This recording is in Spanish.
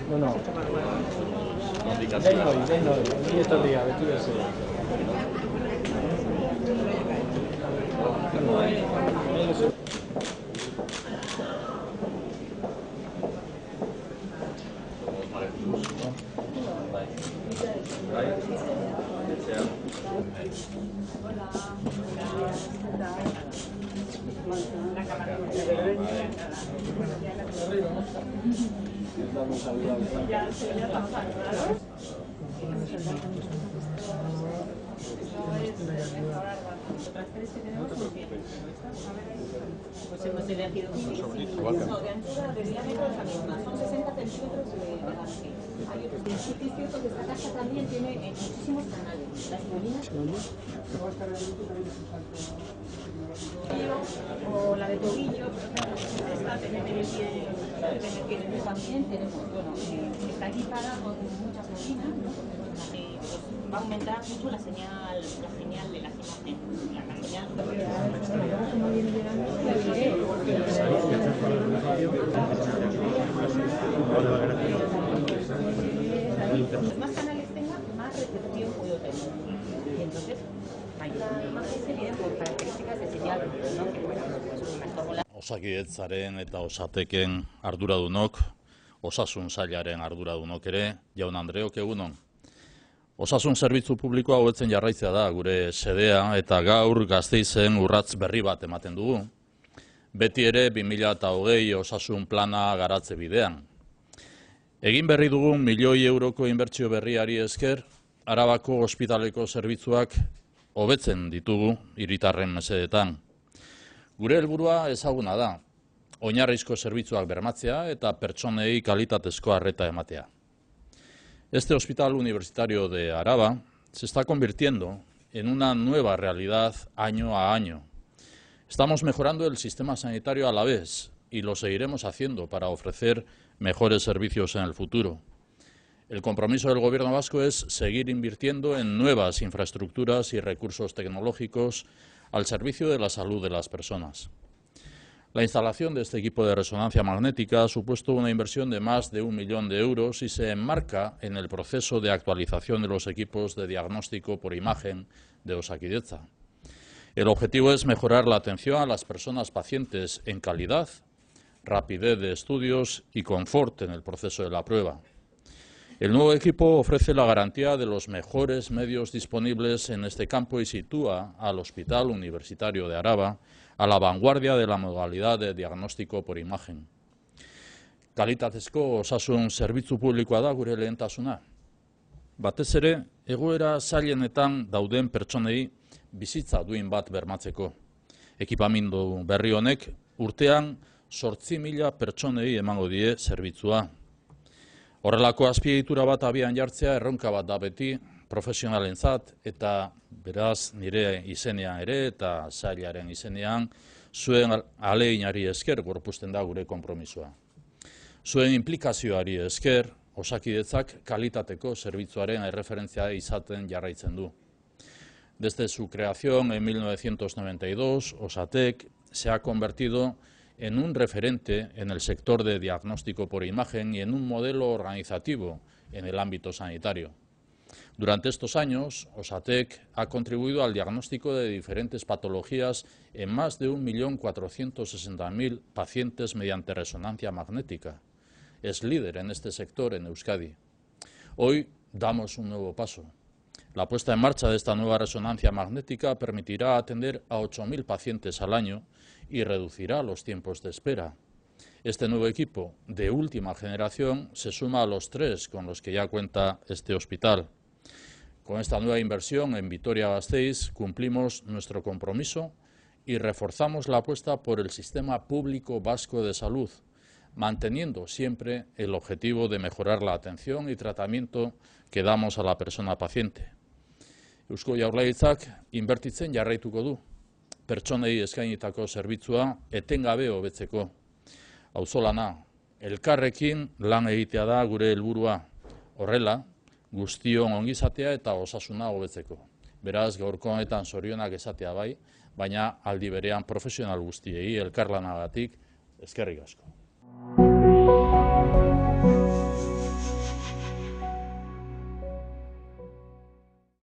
No. Behin hori, ni etorria, beti bezala. Pues hemos elegido no, de anchura de diámetro es la misma, son 60 centímetros de garaje. Hay otros, sí que es cierto que esta casa también tiene muchísimos canales. Las molinas o la de tobillo, esta también tenemos, bueno, está equipada con muchas molinas, ¿no? Pues va a aumentar mucho la señal de las imágenes. La señal Los más canales tenga, más recepción puedo tener. Y entonces, la imagen se mide por características de señal, ¿no? Que bueno, pues una fórmula. Osakidetzaren eta Osateken arduradunok, osasun sailaren arduradunok ere, jaun Andreok egunon. Osasun zerbitzu publikoa hobetzen jarraitzea da gure xedea eta gaur Gasteizen urrats berri bat ematen dugu. Beti ere 2020 osasun plana garatze bidean. Egin berri dugun €1.000.000 inbertsio berriari esker, Arabako ospitaleko zerbitzuak hobetzen ditugu hiritarren mesedetan. Gure helburua ezaguna da, oinarrizko zerbitzuak bermatzea eta pertsonei kalitatezko arreta ematea. Este Hospital Universitario de Araba se está convirtiendo en una nueva realidad año a año. Estamos mejorando el sistema sanitario a la vez y lo seguiremos haciendo para ofrecer mejores servicios en el futuro. El compromiso del Gobierno vasco es seguir invirtiendo en nuevas infraestructuras y recursos tecnológicos al servicio de la salud de las personas. La instalación de este equipo de resonancia magnética ha supuesto una inversión de más de €1 millón y se enmarca en el proceso de actualización de los equipos de diagnóstico por imagen de Osakidetza. El objetivo es mejorar la atención a las personas pacientes en calidad, rapidez de estudios y confort en el proceso de la prueba. El nuevo equipo ofrece la garantía de los mejores medios disponibles en este campo y sitúa al Hospital Universitario de Araba a la vanguardia de la modalidad de diagnóstico por imagen. Kalitatezko osasun zerbitzu publikoa da gure lehentasuna. Batez ere, egoera zailenetan dauden pertsonei bizitza duin bat bermatzeko. Ekipamendu berri honek urtean 8.000 pertsonei emango die zerbitzua. Horrelako azpiegitura bat abian jartzea erronka bat da beti profesionalentzat eta beraz nire izenean ere eta sailaren izenean zuen ahaleginari esker gorpuzten da gure konpromisoa. Zuen implikazioari esker Osakidetzak kalitateko zerbitzuaren erreferentzia izaten jarraitzen du. Desde su creación en 1992, Osatek se ha convertido en un referente en el sector de diagnóstico por imagen y en un modelo organizativo en el ámbito sanitario. Durante estos años, Osatek ha contribuido al diagnóstico de diferentes patologías en más de 1.460.000 pacientes mediante resonancia magnética. Es líder en este sector en Euskadi. Hoy damos un nuevo paso. La puesta en marcha de esta nueva resonancia magnética permitirá atender a 8.000 pacientes al año y reducirá los tiempos de espera. Este nuevo equipo de última generación se suma a los 3 con los que ya cuenta este hospital. Con esta nueva inversión en Vitoria-Gasteiz cumplimos nuestro compromiso y reforzamos la apuesta por el sistema público vasco de salud, manteniendo siempre el objetivo de mejorar la atención y tratamiento que damos a la persona paciente. Eusko Jaurlaritzak inbertitzen jarraituko du, pertsonei eskainitako zerbitzua etengabe hobetzeko. Auzolana, elkarrekin lan egitea da gure helburua. Horrela, guztion ongizatea eta osasuna hobetzeko. Beraz, gaurko honetan zorionak esatea bai, baina aldi berean profesional guztiei elkarlanagatik eskerrik asko.